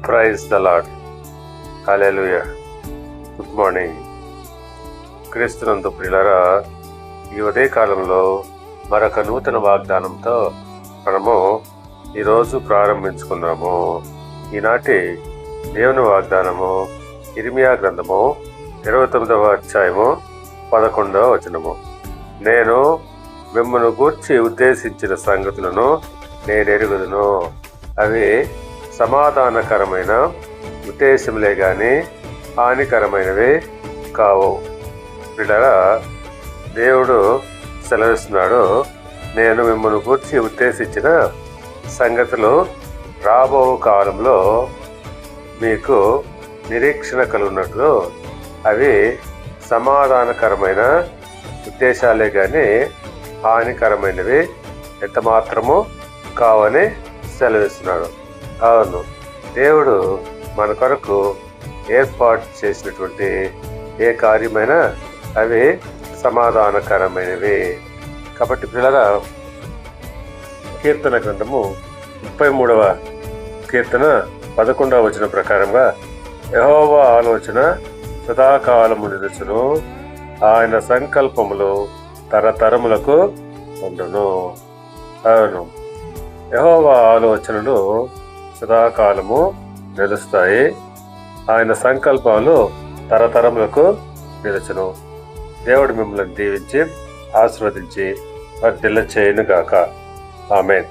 Praise the Lord. Hallelujah. Good morning. క్రీస్తునందు ప్రియులారా, ఈ ఉదయ కాలంలో మరొక నూతన వాగ్దానంతో మనము ఈరోజు ప్రారంభించుకున్నాము. ఈనాటి దేవుని వాగ్దానము ఇర్మియా గ్రంథము 29వ అధ్యాయము 11వ వచనము. నేను మిమ్మల్ని గూర్చి ఉద్దేశించిన సంగతులను నేనెరుగుదును, అవి సమాధానకరమైన ఉద్దేశములే గాని హానికరమైనవి కావు. బిడ్డరా, దేవుడు సెలవిస్తున్నాడు, నేను మిమ్మల్ని గూర్చి ఉద్దేశించిన సంగతులు రాబో కాలంలో మీకు నిరీక్షణ కలుగున్నట్లు అవి సమాధానకరమైన ఉద్దేశాలే కానీ హానికరమైనవి ఎంత మాత్రము కావని సెలవిస్తున్నాడు. అవును, దేవుడు మన కొరకు ఏర్పాటు చేసినటువంటి ఏ కార్యమైనా అవి సమాధానకరమైనవి. కాబట్టి పిల్లగా కీర్తన గ్రంథము 33వ కీర్తన 11వ వచనం ప్రకారంగా, యెహోవా ఆలోచన సదాకాలము నిలుచును, ఆయన సంకల్పములు తరతరములకు ఉండును. అవును, యెహోవా ఆలోచనలు సదాకాలము నిలుస్తాయి, ఆయన సంకల్పాలు తరతరములకు నిలుచును. దేవుడు మిమ్మల్ని దీవించి ఆశీర్వదించి వర్ధిల్ల చేయను గాక. ఆమేన్.